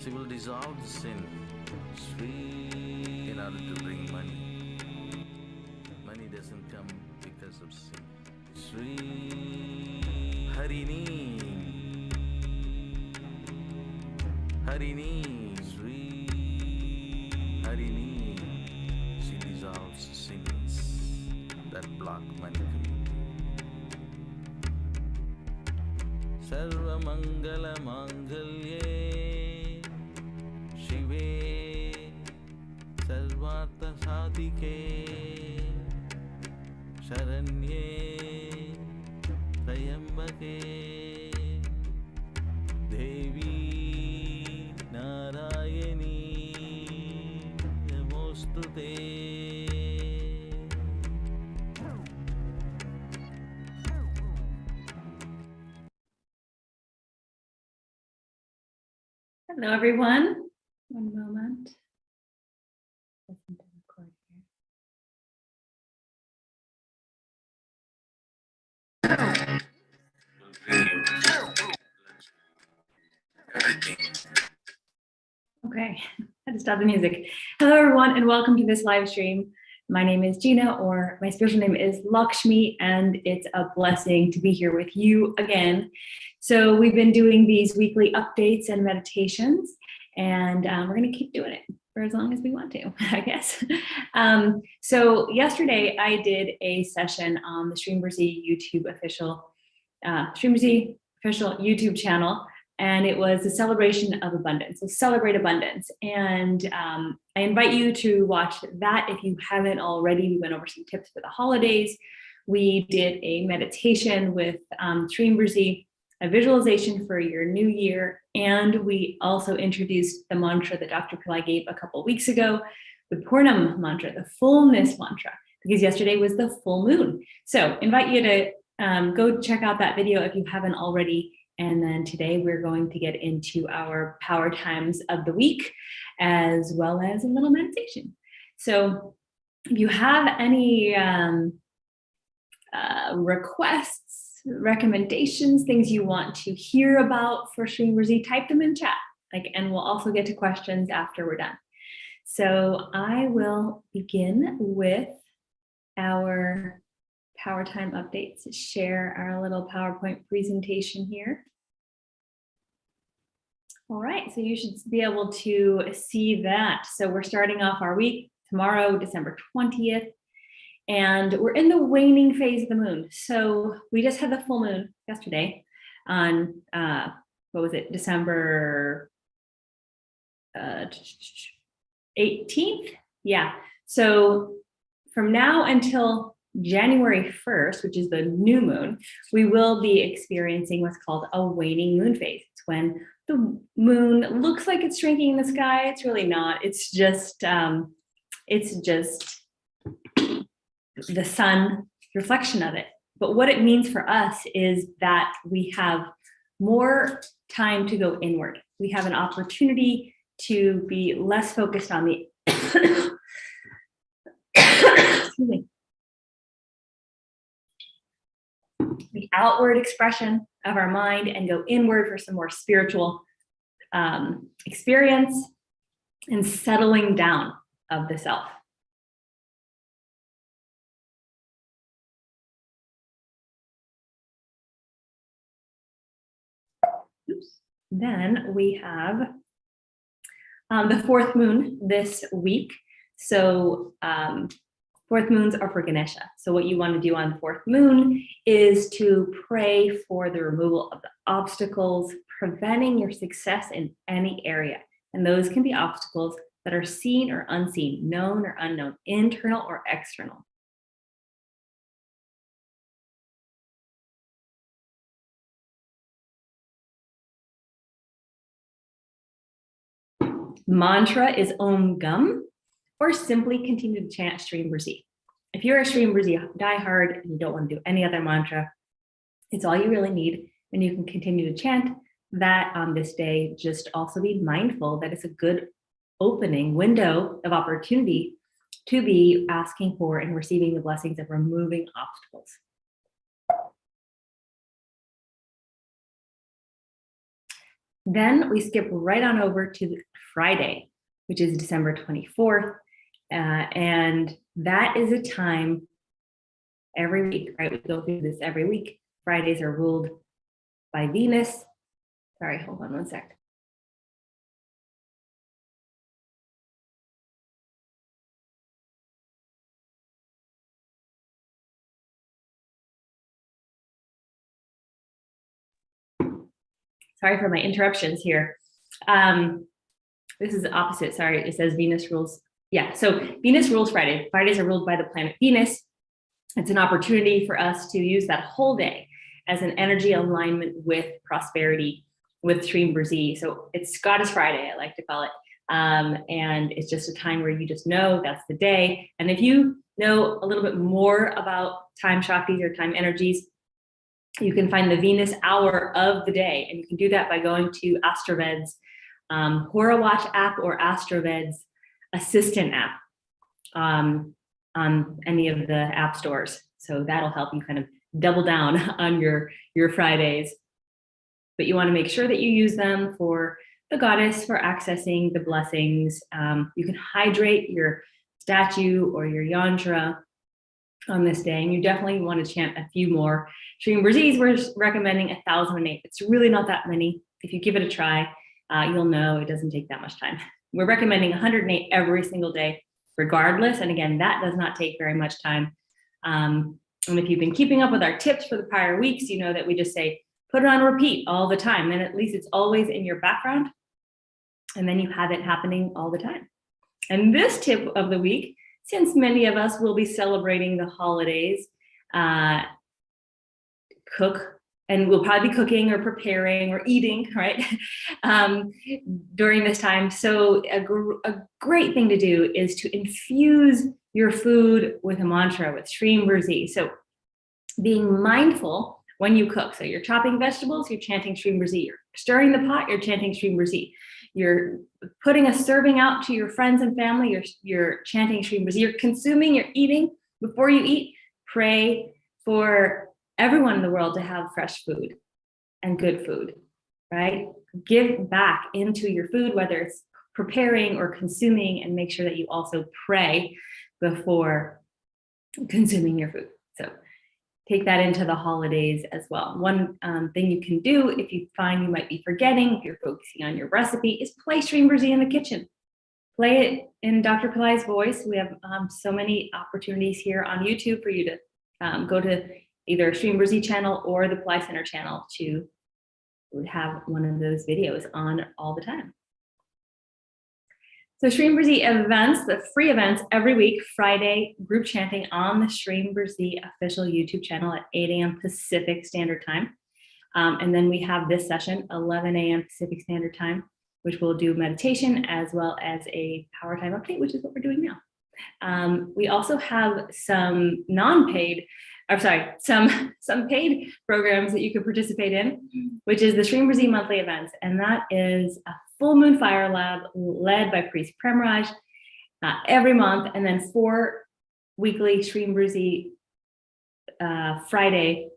She will dissolve the sin. Shreem, in order to bring money. Money doesn't come because of sin. Shreem, Harini, Harini, Shreem, Harini. She dissolves sins that block money coming. Sarva Mangala Mangalye Shive Sarvartha Sadhike Sharanye Trayambake Devi Narayani Namostute. Hello, everyone. One moment. Listen to record here. Okay, I had to stop the music. Hello, everyone, and welcome to this live stream. My name is Gina, or my spiritual name is Lakshmi, and it's a blessing to be here with you again. So we've been doing these weekly updates and meditations, and we're going to keep doing it for as long as we want to, I guess. So yesterday I did a session on the Shreem Brzee official YouTube channel, and it was a celebration of abundance. So celebrate abundance, and I invite you to watch that if you haven't already. We went over some tips for the holidays. We did a meditation with Shreem Brzee, a visualization for your new year, and we also introduced the mantra that Dr. Pillai gave a couple of weeks ago, the Purnam mantra, the fullness mantra, because yesterday was the full moon. So invite you to go check out that video if you haven't already. And then today we're going to get into our power times of the week, as well as a little meditation. So if you have any requests, recommendations, things you want to hear about for Shreem Brzee, type them in chat, and we'll also get to questions after we're done. So I will begin with our power time updates, share our little PowerPoint presentation here. All right, so you should be able to see that. So we're starting off our week tomorrow, December 20th, and we're in the waning phase of the moon. So we just had the full moon yesterday on, what was it, December 18th? Yeah, so from now until January 1st, which is the new moon, we will be experiencing what's called a waning moon phase. It's when the moon looks like it's shrinking in the sky. It's really not. It's just the sun reflection of it. But what it means for us is that we have more time to go inward. We have an opportunity to be less focused on the excuse me, the outward expression of our mind, and go inward for some more spiritual experience and settling down of the self. Oops. Then we have the fourth moon this week. So fourth moons are for Ganesha. So what you want to do on the fourth moon is to pray for the removal of the obstacles preventing your success in any area. And those can be obstacles that are seen or unseen, known or unknown, internal or external. Mantra is Om Gum, or simply continue to chant Shreem Brzee. If you're a Shreem Brzee diehard and you don't want to do any other mantra, it's all you really need, and you can continue to chant that on this day. Just also be mindful that it's a good opening window of opportunity to be asking for and receiving the blessings of removing obstacles. Then we skip right on over to Friday, which is December 24th. And that is a time every week, right? We go through this every week. Fridays are ruled by Venus. Sorry, hold on one sec. Sorry for my interruptions here. This is the opposite. Sorry, it says Venus rules. Yeah, so Venus rules Friday. Fridays are ruled by the planet Venus. It's an opportunity for us to use that whole day as an energy alignment with prosperity, with Shreem Brzee. So it's Goddess Friday, I like to call it. And it's just a time where you just know that's the day. And if you know a little bit more about time Shaktis or time energies, you can find the Venus hour of the day. And you can do that by going to Astroved's Hora Watch app or Astroved's Assistant app on any of the app stores. So that'll help you kind of double down on your Fridays. But you want to make sure that you use them for the goddess, for accessing the blessings. You can hydrate your statue or your yantra on this day, and you definitely want to chant a few more. Shreem Brzees, we're recommending 1,008. It's really not that many. If you give it a try, you'll know it doesn't take that much time. We're recommending 108 every single day, regardless. And again, that does not take very much time. And if you've been keeping up with our tips for the prior weeks, you know that we just say, put it on repeat all the time. Then at least it's always in your background. And then you have it happening all the time. And this tip of the week, since many of us will be celebrating the holidays, cook, and we'll probably be cooking or preparing or eating, right, during this time. So a great thing to do is to infuse your food with a mantra, with Shreem Brzee. So being mindful when you cook. So you're chopping vegetables, you're chanting Shreem Brzee. You're stirring the pot, you're chanting Shreem Brzee. You're putting a serving out to your friends and family, you're chanting Shreem Brzee. You're consuming, you're eating. Before you eat, pray for everyone in the world to have fresh food and good food, right? Give back into your food, whether it's preparing or consuming, and make sure that you also pray before consuming your food. So take that into the holidays as well. One thing you can do if you find you might be forgetting, if you're focusing on your recipe, is play Shreem Brzee in the kitchen. Play it in Dr. Pillai's voice. We have so many opportunities here on YouTube for you to go to either Shreem Brzee channel or the Pillai Center channel to have one of those videos on all the time. So Shreem Brzee events, the free events every week, Friday, group chanting on the Shreem Brzee official YouTube channel at 8 a.m. Pacific Standard Time. And then we have this session, 11 a.m. Pacific Standard Time, which will do meditation as well as a power time update, which is what we're doing now. We also have some non-paid, some paid programs that you can participate in, which is the Shreem Brzee monthly events. And that is a full moon fire lab led by Priest Premraj every month, and then 4 weekly Shreem Brzee Friday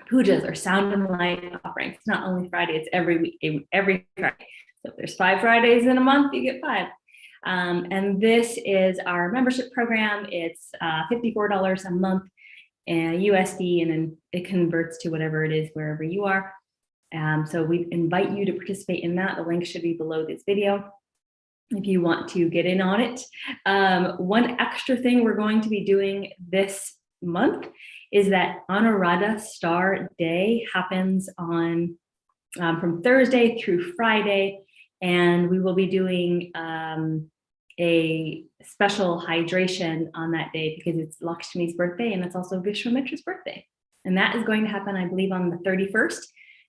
pujas or sound and light offerings. It's not only Friday, it's every week, every Friday. So if there's 5 Fridays in a month, you get 5. And this is our membership program. It's $54 a month USD, and then it converts to whatever it is wherever you are. So we invite you to participate in that. The link should be below this video if you want to get in on it. One extra thing we're going to be doing this month is that Anuradha Star Day happens on from Thursday through Friday, and we will be doing a special hydration on that day because it's Lakshmi's birthday and it's also Vishwamitra's birthday. And that is going to happen, I believe, on the 31st.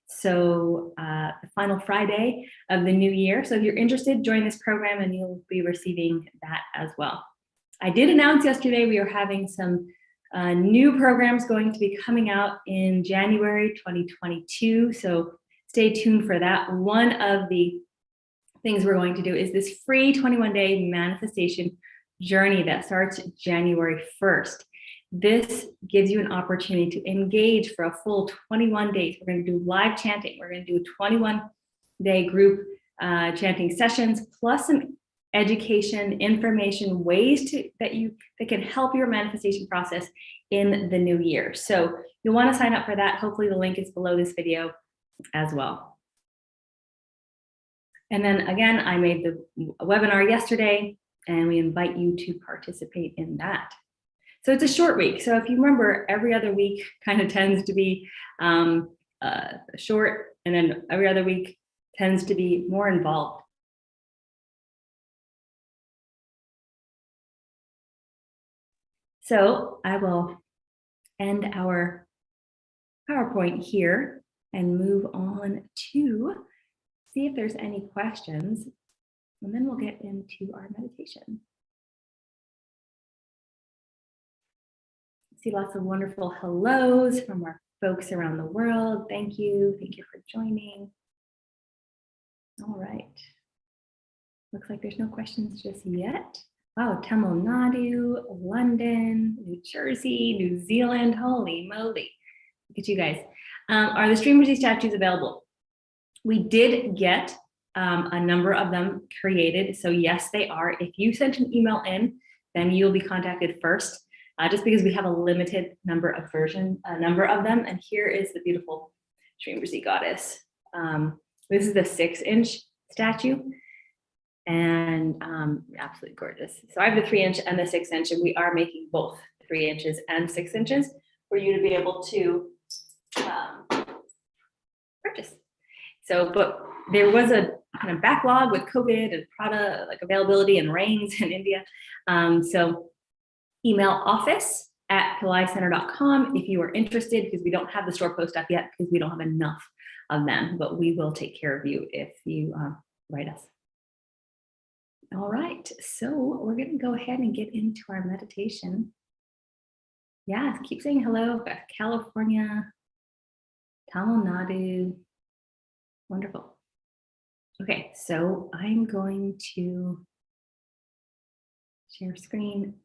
So the final Friday of the new year. So if you're interested, join this program and you'll be receiving that as well. I did announce yesterday we are having some new programs going to be coming out in January 2022. So stay tuned for that. One of the things we're going to do is this free 21-day manifestation journey that starts January 1st. This gives you an opportunity to engage for a full 21 days. We're going to do live chanting. We're going to do 21 day group chanting sessions, plus some education, information, ways that can help your manifestation process in the new year. So you'll want to sign up for that. Hopefully the link is below this video as well. And then again, I made the webinar yesterday, and we invite you to participate in that. So it's a short week. So if you remember, every other week kind of tends to be short, and then every other week tends to be more involved. So I will end our PowerPoint here and move on to see if there's any questions, and then we'll get into our meditation. See lots of wonderful hellos from our folks around the world. Thank you. Thank you for joining. All right. Looks like there's no questions just yet. Wow, Tamil Nadu, London, New Jersey, New Zealand. Holy moly. Look at you guys. Are the Shreem Brzee statues available? We did get a number of them created. So yes, they are. If you sent an email in, then you'll be contacted first, just because we have a limited number of them. And here is the beautiful Shreem Brzee goddess. This is the 6-inch statue, and absolutely gorgeous. So I have the 3-inch and the 6-inch, and we are making both 3 inches and 6 inches for you to be able to purchase. So, but there was a kind of backlog with COVID and product like availability and rains in India. So email office@pillaicenter.com if you are interested, because we don't have the store post up yet because we don't have enough of them, but we will take care of you if you write us. All right, so we're going to go ahead and get into our meditation. Yeah, keep saying hello. We've got California, Tamil Nadu. Wonderful. Okay, so I'm going to share screen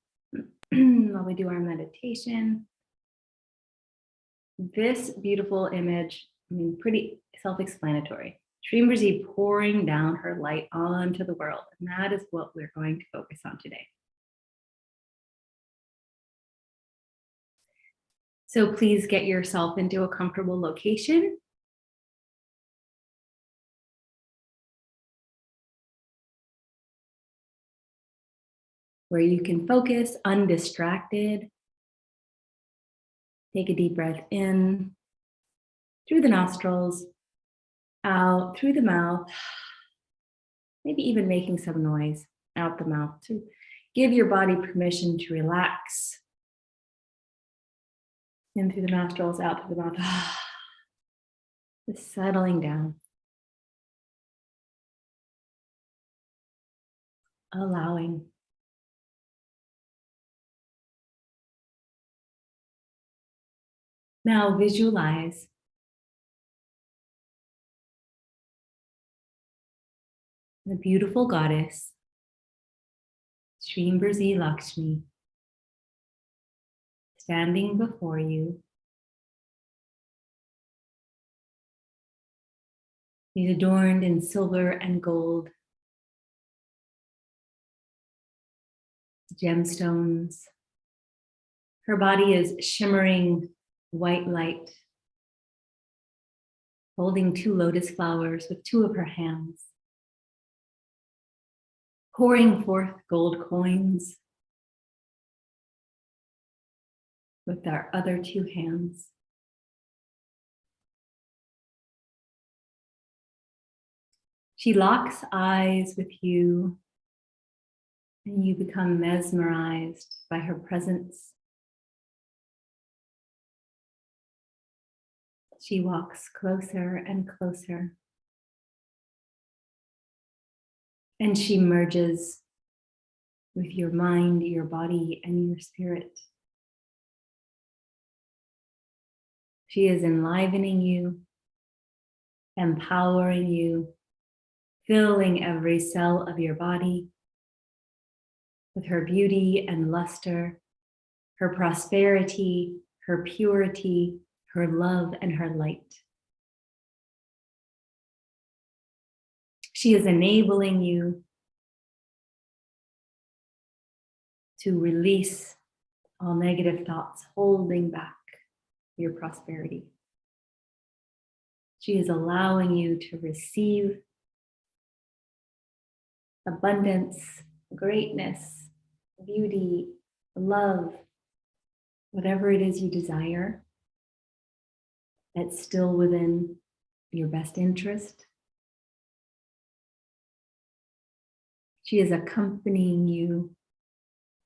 while we do our meditation. This beautiful image, I mean, pretty self-explanatory. Shreem Brzee pouring down her light onto the world, and that is what we're going to focus on today. So please get yourself into a comfortable location. Where you can focus undistracted. Take a deep breath in through the nostrils, out through the mouth, maybe even making some noise out the mouth to give your body permission to relax. In through the nostrils, out through the mouth, just settling down. Allowing. Now visualize the beautiful goddess, Shreem Brzee Lakshmi, standing before you. She's adorned in silver and gold, gemstones. Her body is shimmering white light, holding 2 lotus flowers with 2 of her hands, pouring forth gold coins with our other 2 hands. She locks eyes with you, and you become mesmerized by her presence. She walks closer and closer, and she merges with your mind, your body, and your spirit. She is enlivening you, empowering you, filling every cell of your body with her beauty and luster, her prosperity, her purity, her love, and her light. She is enabling you to release all negative thoughts holding back your prosperity. She is allowing you to receive abundance, greatness, beauty, love, whatever it is you desire that's still within your best interest. She is accompanying you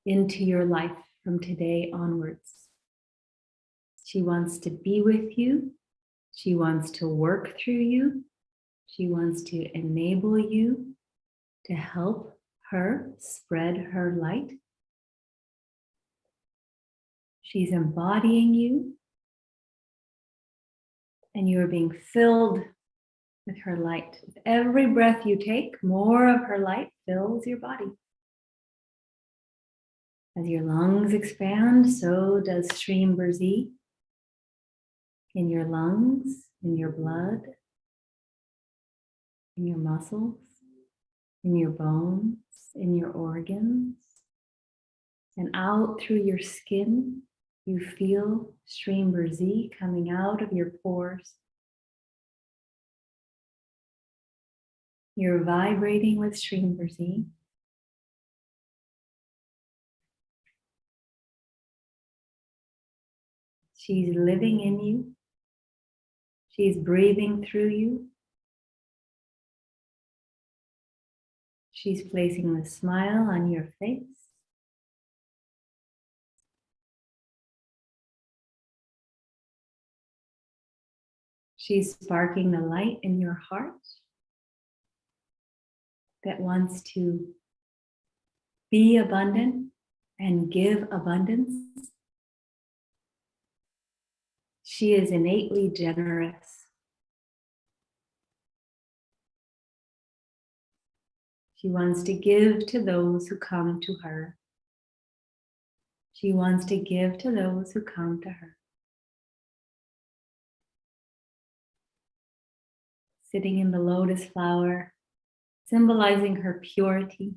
into your life from today onwards. She wants to be with you. She wants to work through you. She wants to enable you to help her spread her light. She's embodying you, and you are being filled with her light. With every breath you take, more of her light fills your body. As your lungs expand, so does Shreem Brzee in your lungs, in your blood, in your muscles, in your bones, in your organs, and out through your skin. You feel Shreem Brzee coming out of your pores. You're vibrating with Shreem Brzee. She's living in you. She's breathing through you. She's placing a smile on your face. She's sparking the light in your heart that wants to be abundant and give abundance. She is innately generous. She wants to give to those who come to her. She wants to give to those who come to her. Sitting in the lotus flower, symbolizing her purity,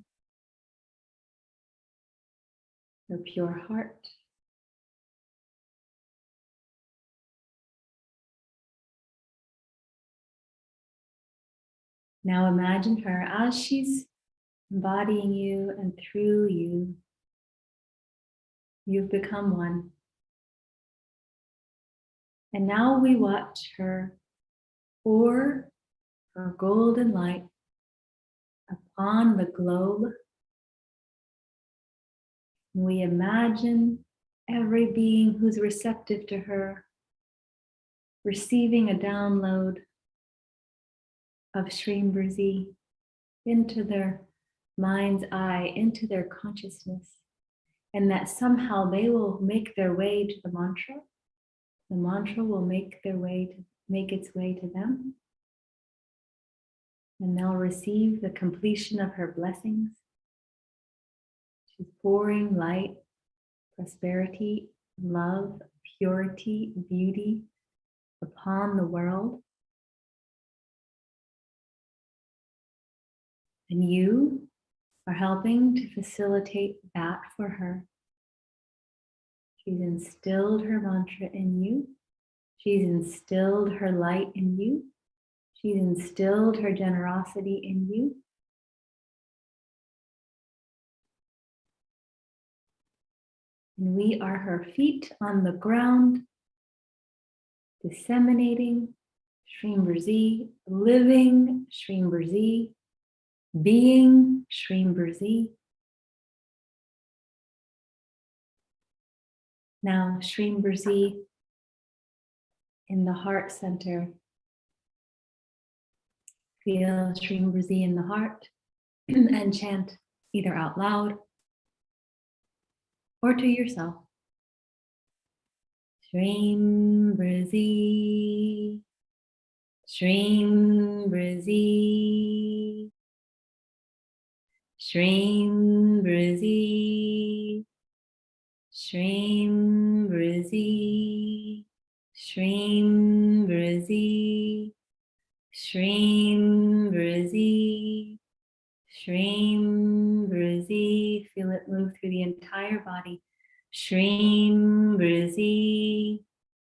her pure heart. Now imagine her as she's embodying you, and through you, you've become one. And now we watch her pour her golden light upon the globe. We imagine every being who's receptive to her receiving a download of Shreem Brzee into their mind's eye, into their consciousness, and that somehow they will make their way to the mantra. The mantra will make its way to them, and they'll receive the completion of her blessings. She's pouring light, prosperity, love, purity, beauty upon the world. And you are helping to facilitate that for her. She's instilled her mantra in you. She's instilled her light in you. She's instilled her generosity in you. And we are her feet on the ground, disseminating Shreem Brzee, living Shreem Brzee, being Shreem Brzee. Now Shreem Brzee in the heart center. Feel Shreem Brzee in the heart and chant either out loud or to yourself. Shreem Brzee, Shreem Brzee, Shreem Brzee, Shreem Brzee, Shreem Brzee, Shreem Brzee. Shreem Brzee. Feel it move through the entire body. Shreem Brzee.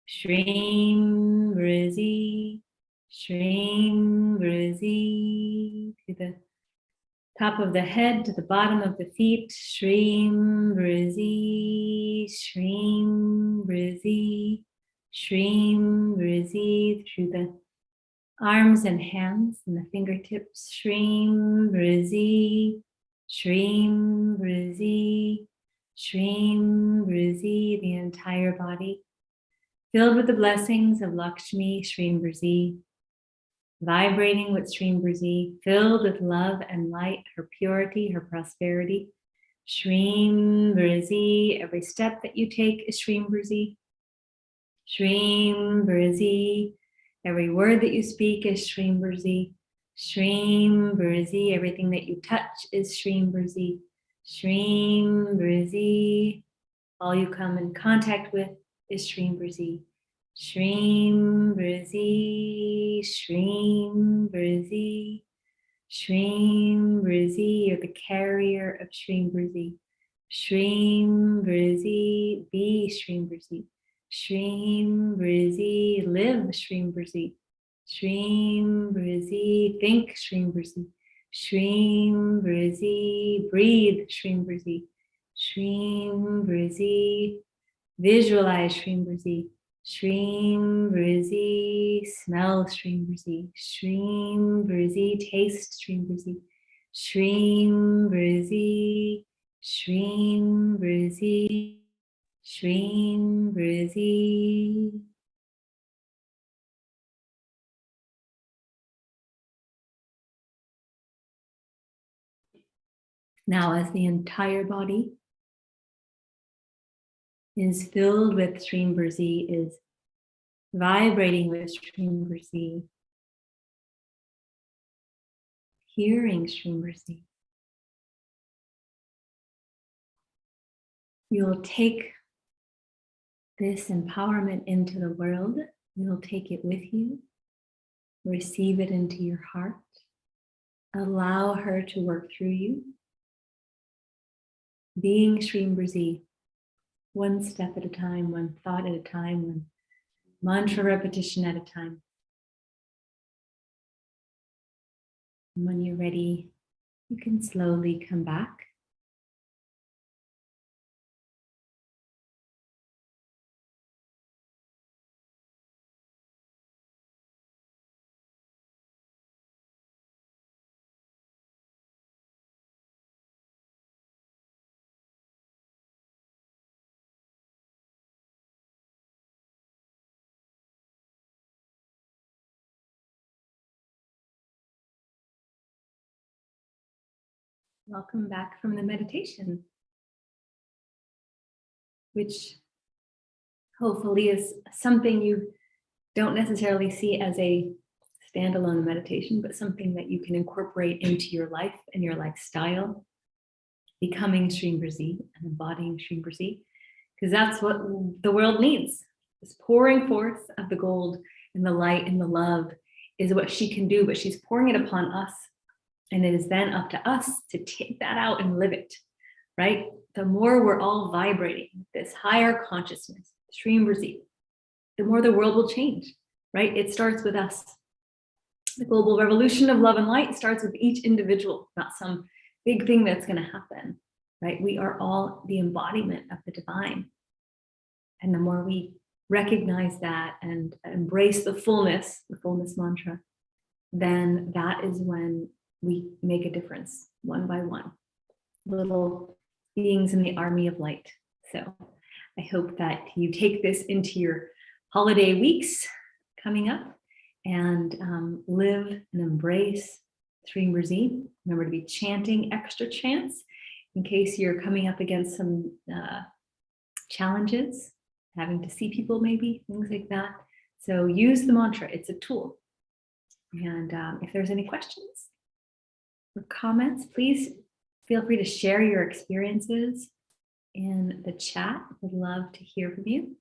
Shreem Brzee. Shreem Brzee. To the top of the head, to the bottom of the feet. Shreem Brzee. Shreem Brzee. Shreem Brzee. Through the arms and hands and the fingertips. Shreem Brzee. Shreem Brzee. Shreem Brzee. The entire body filled with the blessings of Lakshmi, Shreem Brzee, vibrating with Shreem Brzee, filled with love and light, her purity, her prosperity. Shreem Brzee. Every step that you take is Shreem Brzee. Shreem Brzee. Every word that you speak is Shreem Brzee. Shreem Brzee. Everything that you touch is Shreem Brzee. Shreem Brzee. All you come in contact with is Shreem Brzee. Shreem Brzee. Shreem Brzee. Shreem Brzee. You're the carrier of Shreem Brzee. Shreem Brzee. Be Shreem Brzee. Shreem Brzee. Live Shreem Brzee. Shreem Brzee. Think Shreem Brzee. Shreem Brzee. Breathe Shreem Brzee. Shreem Brzee. Visualize Shreem Brzee. Shreem Brzee. Smell Shreem Brzee. Shreem Brzee. Taste Shreem Brzee. Shreem Brzee. Shreem Brzee. Shreem Brzee. Now, as the entire body is filled with Shreem Brzee, is vibrating with Shreem Brzee, hearing Shreem Brzee, you'll take this empowerment into the world. You'll take it with you, receive it into your heart, allow her to work through you, being Shreem Brzee, one step at a time, one thought at a time, one mantra repetition at a time. And when you're ready, you can slowly come back. Welcome back from the meditation, which hopefully is something you don't necessarily see as a standalone meditation, but something that you can incorporate into your life and your lifestyle, becoming Shreem Brzee and embodying Shreem Brzee, because that's what the world needs. This pouring forth of the gold and the light and the love is what she can do, but she's pouring it upon us. And it is then up to us to take that out and live it, right? The more we're all vibrating with this higher consciousness, Shreem Brzee, the more the world will change, right? It starts with us. The global revolution of love and light starts with each individual, not some big thing that's going to happen, right? We are all the embodiment of the divine. And the more we recognize that and embrace the fullness mantra, then that is when we make a difference, one by one, little beings in the army of light. So I hope that you take this into your holiday weeks coming up and live and embrace Shreem Brzee. Remember to be chanting extra chants in case you're coming up against some challenges, having to see people maybe, things like that. So use the mantra, it's a tool. And if there's any questions or comments, please feel free to share your experiences in the chat. Would love to hear from you.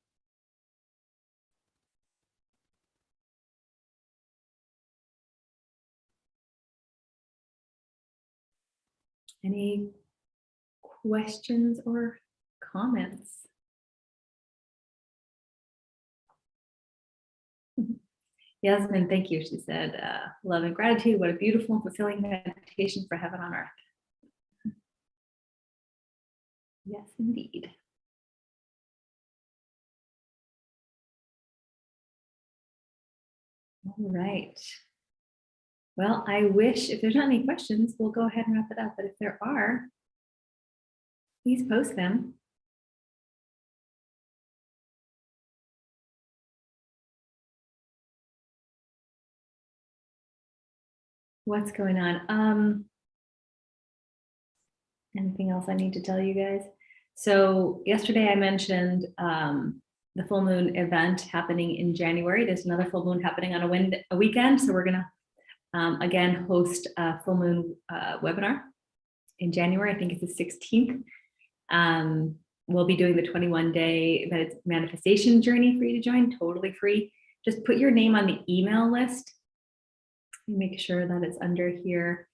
Any questions or comments? Yasmin, thank you. She said, love and gratitude. What a beautiful and fulfilling meditation for heaven on earth. Yes, indeed. All right. Well, I wish, if there's not any questions, we'll go ahead and wrap it up. But if there are, please post them. What's going on? Anything else I need to tell you guys? So yesterday I mentioned the full moon event happening in January. There's another full moon happening on a weekend. So we're gonna again host a full moon webinar in January. I think it's the 16th. We'll be doing the 21-day manifestation journey for you to join, totally free. Just put your name on the email list. Make sure that it's under here.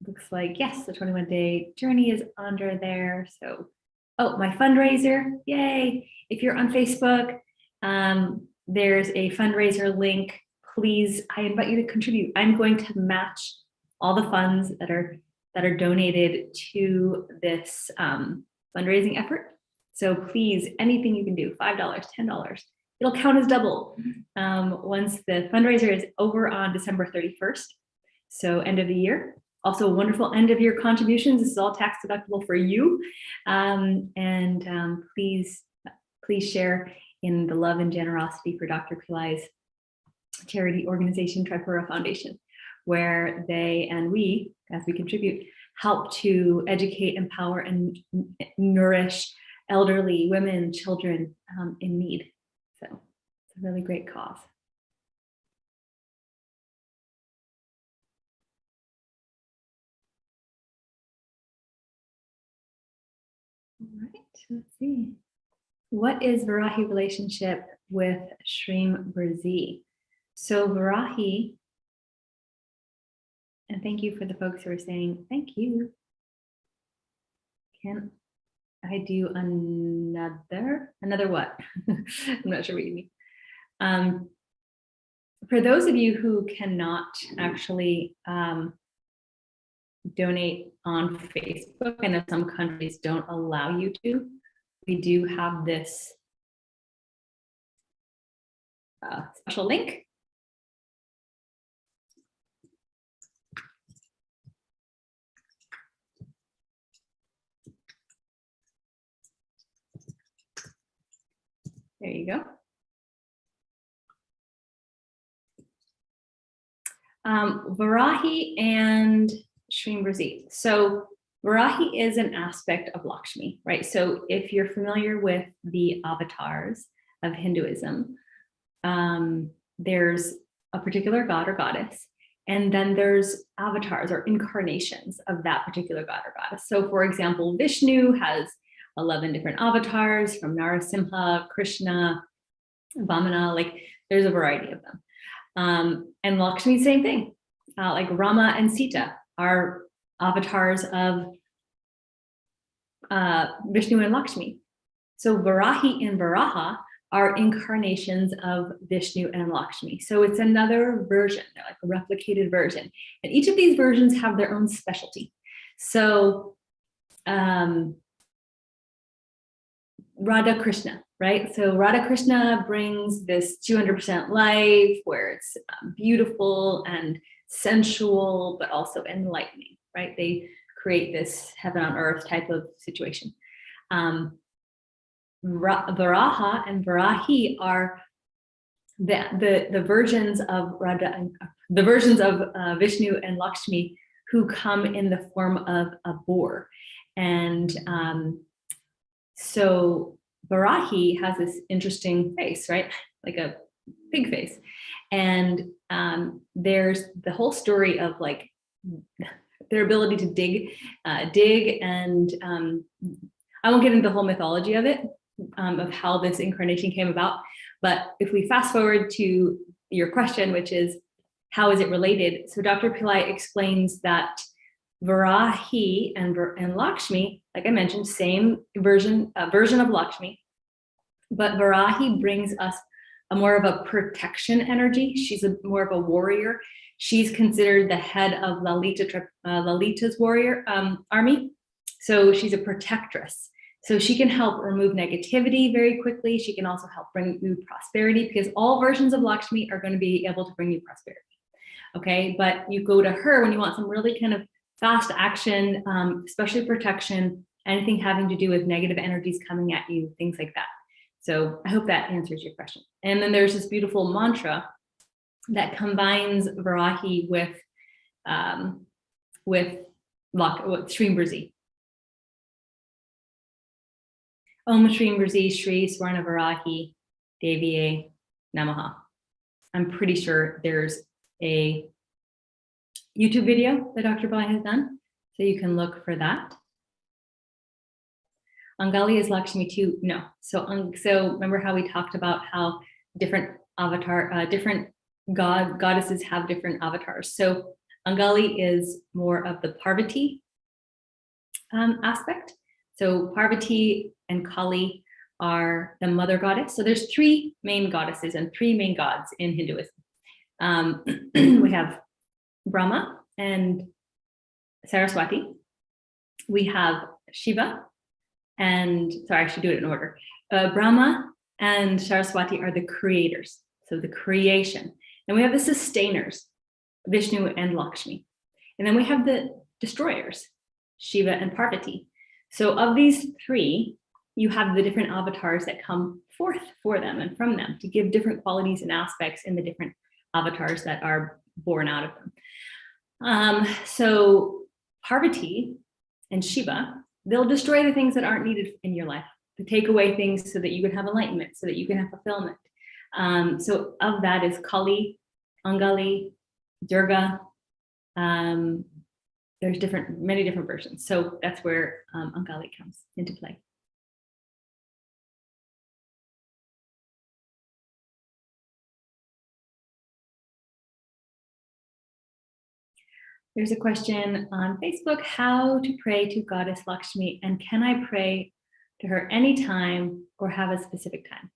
Looks like, yes, the 21-day journey is under there. So, oh, my fundraiser, yay. If you're on Facebook, there's a fundraiser link. Please, I invite you to contribute. I'm going to match all the funds that are donated to this fundraising effort. So please, anything you can do, $5, $10, it'll count as double once the fundraiser is over on December 31st. So end of the year. Also a wonderful end of year contributions. This is all tax deductible for you. Please share in the love and generosity for Dr. Pillai's charity organization, Tripura Foundation, where they and we, as we contribute, help to educate, empower, and nourish elderly women, children in need. So it's a really great cause. All right, let's see. What is Varahi relationship with Shreem Brzee? So Varahi, and thank you for the folks who are saying thank you. Can I do another what? I'm not sure what you mean. For those of you who cannot actually donate on Facebook, I know some countries don't allow you to. We do have this special link. There you go. Varahi and Shreem Brzee. So Varahi is an aspect of Lakshmi, right? So if you're familiar with the avatars of Hinduism, there's a particular god or goddess, and then there's avatars or incarnations of that particular god or goddess. So for example, Vishnu has 11 different avatars, from Narasimha, Krishna, Vamana, like there's a variety of them. And Lakshmi, same thing, like Rama and Sita are avatars of Vishnu and Lakshmi. So Varahi and Varaha are incarnations of Vishnu and Lakshmi. So it's another version, like a replicated version. And each of these versions have their own specialty. So Radha Krishna, right? So Radha Krishna brings this 200% life where it's beautiful and sensual, but also enlightening, right? They create this heaven on earth type of situation. Varaha and Varahi are the versions of Radha and the versions of Vishnu and Lakshmi who come in the form of a boar. And so Varahi has this interesting face, right? Like a pig face. And there's the whole story of like their ability to dig and I won't get into the whole mythology of it, of how this incarnation came about. But if we fast forward to your question, which is how is it related? So Dr. Pillai explains that Varahi and Lakshmi, like I mentioned, same version of Lakshmi, but Varahi brings us a more of a protection energy. She's more of a warrior. She's considered the head of Lalita's warrior army. So she's a protectress. So she can help remove negativity very quickly. She can also help bring you prosperity, because all versions of Lakshmi are going to be able to bring you prosperity. Okay, but you go to her when you want some really kind of fast action, especially protection, anything having to do with negative energies coming at you, things like that. So I hope that answers your question. And then there's this beautiful mantra that combines Varahi with Shreem Brzee. Om Shreem Brzee Shri Swarna Varahi Deviye Namaha. I'm pretty sure there's a YouTube video that Dr. Pillai has done, so you can look for that. Angali is Lakshmi too? No. So remember how we talked about how different goddesses have different avatars. So Angali is more of the Parvati aspect. So Parvati and Kali are the mother goddess. So there's 3 main goddesses and 3 main gods in Hinduism. We have Brahma and Saraswati. We have Shiva and, sorry, I should do it in order. Brahma and Saraswati are the creators, so the creation. And we have the sustainers, Vishnu and Lakshmi. And then we have the destroyers, Shiva and Parvati. So of these 3, you have the different avatars that come forth for them and from them to give different qualities and aspects in the different avatars that are born out of them. So Parvati and Shiva, they'll destroy the things that aren't needed in your life, to take away things so that you can have enlightenment, so that you can have fulfillment. So of that is Kali, Angali, Durga. There's many different versions. So that's where Angali comes into play. There's a question on Facebook, how to pray to Goddess Lakshmi, and can I pray to her anytime or have a specific time?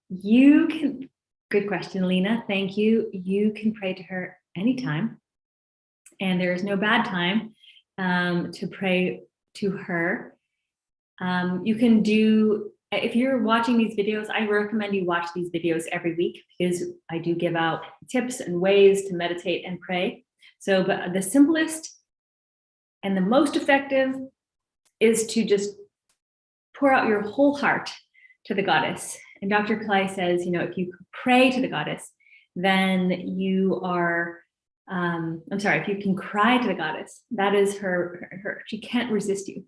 You can, good question, Lena, thank you. You can pray to her anytime, and there is no bad time to pray to her. You can do, if you're watching these videos, I recommend you watch these videos every week, because I do give out tips and ways to meditate and pray. So, but the simplest and the most effective is to just pour out your whole heart to the goddess. And Dr. Pillai says, if you pray to the goddess, then you are, if you can cry to the goddess, that is her, she can't resist you.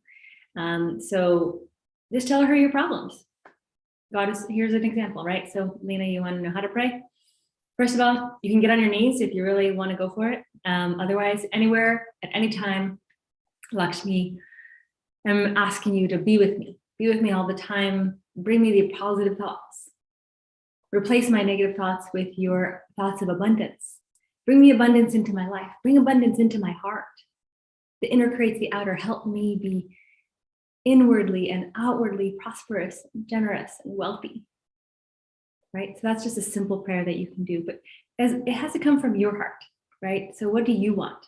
So just tell her your problems. Goddess, here's an example, right? So Lena, you want to know how to pray? First of all, you can get on your knees if you really want to go for it. Otherwise, anywhere, at any time, Lakshmi, I'm asking you to be with me all the time. Bring me the positive thoughts. Replace my negative thoughts with your thoughts of abundance. Bring me abundance into my life. Bring abundance into my heart. The inner creates the outer. Help me be inwardly and outwardly prosperous, and generous, and wealthy. Right? So that's just a simple prayer that you can do, but it has to come from your heart, right? So what do you want?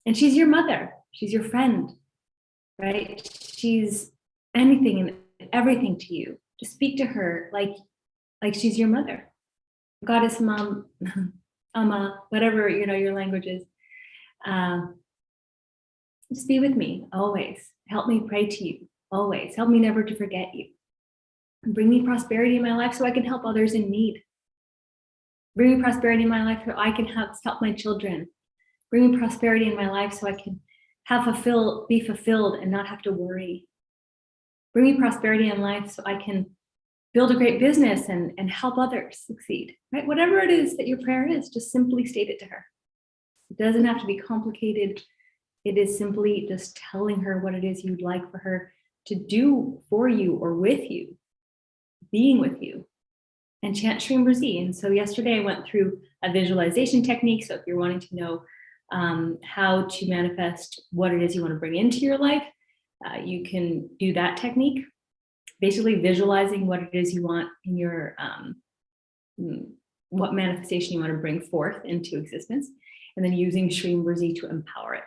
And she's your mother, she's your friend, right? She's anything and everything to you. Just speak to her like she's your mother. Goddess, mom, ama, whatever, your language is. Just be with me always. Help me pray to you always. Help me never to forget you. Bring me prosperity in my life so I can help others in need. Bring me prosperity in my life so I can help my children. Bring me prosperity in my life so I can be fulfilled and not have to worry. Bring me prosperity in life so I can build a great business and help others succeed. Right? Whatever it is that your prayer is, just simply state it to her. It doesn't have to be complicated. It is simply just telling her what it is you'd like for her to do for you or with you. Being with you, and chant Shreem Brzee. And so yesterday I went through a visualization technique. So if you're wanting to know how to manifest what it is you want to bring into your life, you can do that technique. Basically visualizing what it is you want in your, what manifestation you want to bring forth into existence, and then using Shreem Brzee to empower it.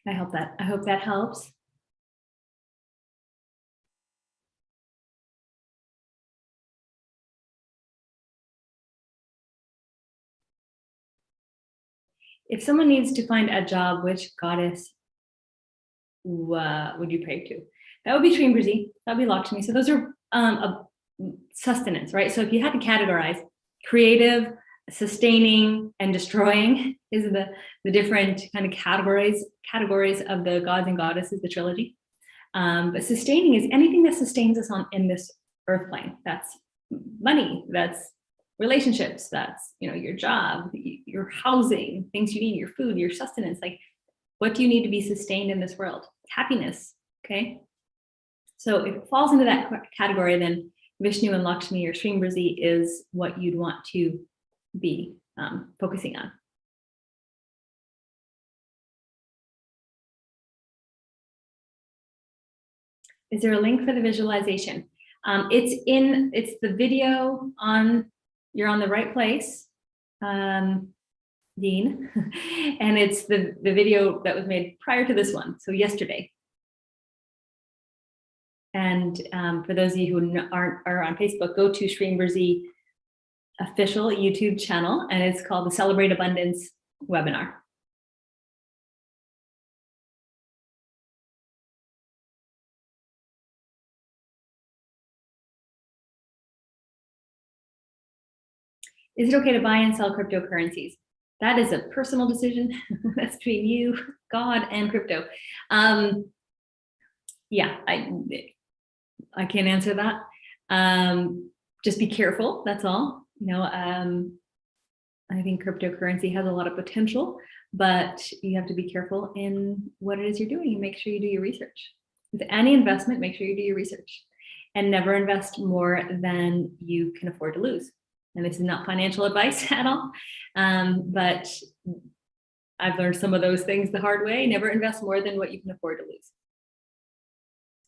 I hope that helps. If someone needs to find a job, which goddess would you pray to? That would be Shreem Brzee. That would be Lakshmi. So those are sustenance, right? So if you had to categorize, creative, sustaining, and destroying is the different kind of categories of the gods and goddesses, the trilogy. But sustaining is anything that sustains us in this earth plane. That's money, that's relationships, that's your job, your housing, things you need, your food, your sustenance. Like, what do you need to be sustained in this world? Happiness. Okay. So if it falls into that category, then Vishnu and Lakshmi or Shreem Brzee is what you'd want to be focusing on. Is there a link for the visualization? It's the video on, you're on the right place, Dean, and it's the video that was made prior to this one, so yesterday. And for those of you who are on Facebook, go to Shreem Brzee official YouTube channel, and it's called the Celebrate Abundance webinar. Is it okay to buy and sell cryptocurrencies? That is a personal decision. That's between you, God, and crypto. Yeah, I can't answer that. Just be careful, that's all. I think cryptocurrency has a lot of potential, but you have to be careful in what it is you're doing and make sure you do your research. With any investment, make sure you do your research and never invest more than you can afford to lose. And this is not financial advice at all, but I've learned some of those things the hard way. Never invest more than what you can afford to lose.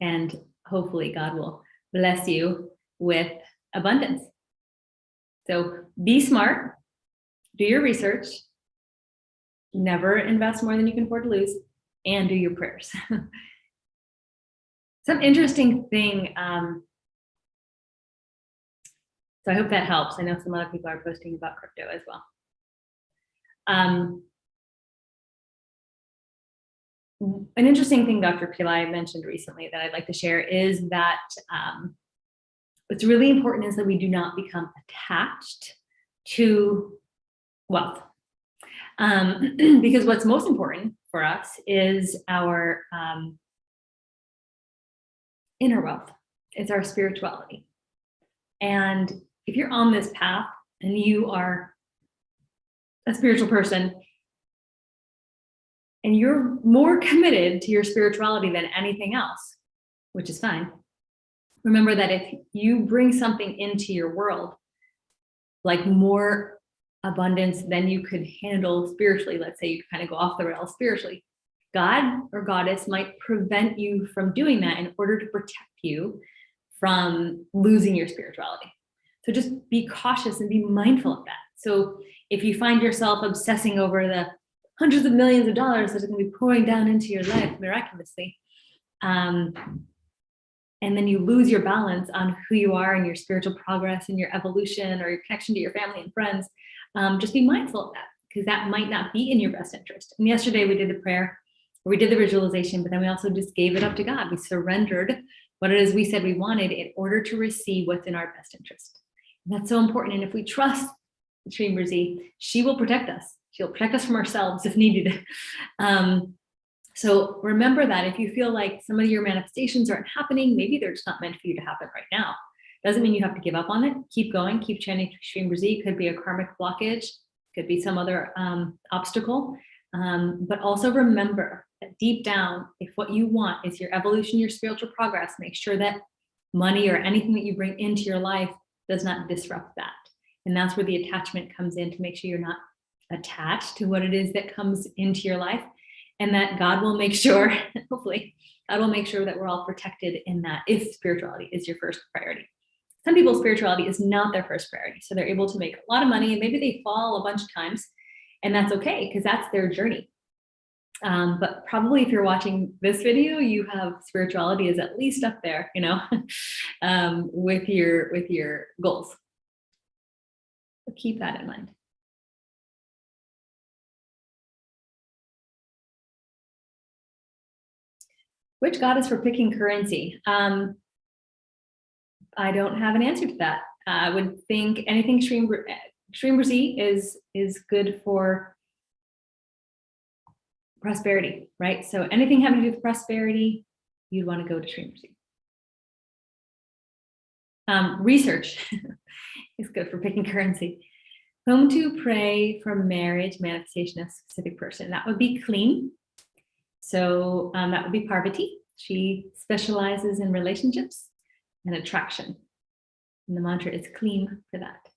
And hopefully God will bless you with abundance. So be smart, do your research, never invest more than you can afford to lose, and do your prayers. Some interesting thing, so I hope that helps. I know some other people are posting about crypto as well. An interesting thing Dr. Pillai mentioned recently that I'd like to share is that what's really important is that we do not become attached to wealth. Because what's most important for us is our inner wealth. It's our spirituality. And if you're on this path and you are a spiritual person and you're more committed to your spirituality than anything else, which is fine, remember that if you bring something into your world, like more abundance than you could handle spiritually, let's say you kind of go off the rails spiritually, God or goddess might prevent you from doing that in order to protect you from losing your spirituality. So just be cautious and be mindful of that. So if you find yourself obsessing over the hundreds of millions of dollars that are going to be pouring down into your life miraculously, and then you lose your balance on who you are and your spiritual progress and your evolution or your connection to your family and friends, just be mindful of that, because that might not be in your best interest. And yesterday we did the prayer, we did the visualization, but then we also just gave it up to God. We surrendered what it is we said we wanted in order to receive what's in our best interest. And that's so important. And if we trust Shreem Brzee, she will protect us. She'll protect us from ourselves if needed. So remember that if you feel like some of your manifestations aren't happening, maybe they're just not meant for you to happen right now. Doesn't mean you have to give up on it. Keep going, keep chanting Shreem Brzee. Could be a karmic blockage, could be some other obstacle. But also remember that deep down, if what you want is your evolution, your spiritual progress, make sure that money or anything that you bring into your life does not disrupt that. And that's where the attachment comes in, to make sure you're not attached to what it is that comes into your life, and that God will make sure, hopefully, God will make sure that we're all protected in that, if spirituality is your first priority. Some people's spirituality is not their first priority, so they're able to make a lot of money and maybe they fall a bunch of times, and that's okay because that's their journey. But probably if you're watching this video, you have spirituality is at least up there, you know, with your goals. So keep that in mind. Which goddess for picking currency? I don't have an answer to that. I would think anything Shreem Brzee is good for prosperity, right? So anything having to do with prosperity, you'd want to go to Shreem Brzee. Research is good for picking currency. Whom to pray for marriage, manifestation of a specific person? That would be clean. So that would be Parvati. She specializes in relationships and attraction. And the mantra is clean for that.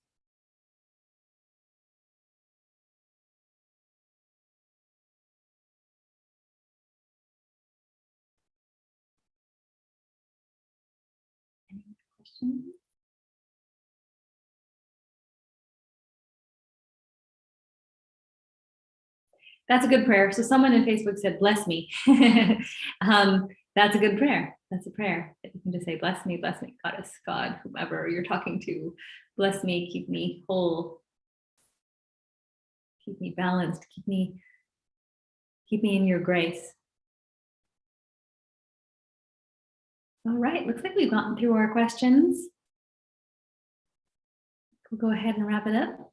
Any questions? That's a good prayer. So someone in Facebook said, bless me. That's a good prayer. That's a prayer. You can just say, bless me, goddess, God, whomever you're talking to. Bless me, keep me whole, keep me balanced, keep me in your grace. All right, looks like we've gotten through our questions. We'll go ahead and wrap it up.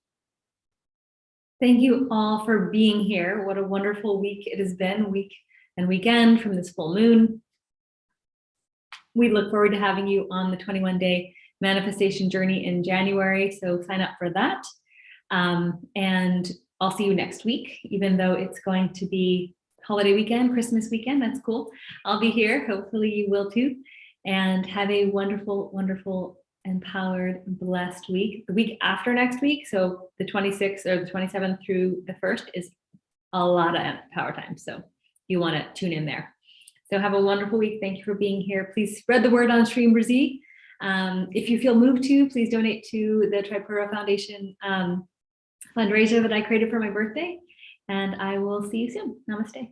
Thank you all for being here. What a wonderful week it has been, week and weekend from this full moon. We look forward to having you on the 21-day manifestation journey in January, so sign up for that. And I'll see you next week, even though it's going to be holiday weekend, Christmas weekend. That's cool. I'll be here. Hopefully you will too. And have a wonderful, wonderful, empowered, blessed week. The week after next week, so the 26th or the 27th through the 1st, is a lot of power time. So you want to tune in there. So have a wonderful week. Thank you for being here. Please spread the word on Shreem Brzee. If you feel moved to, please donate to the Tripura Foundation fundraiser that I created for my birthday. And I will see you soon. Namaste.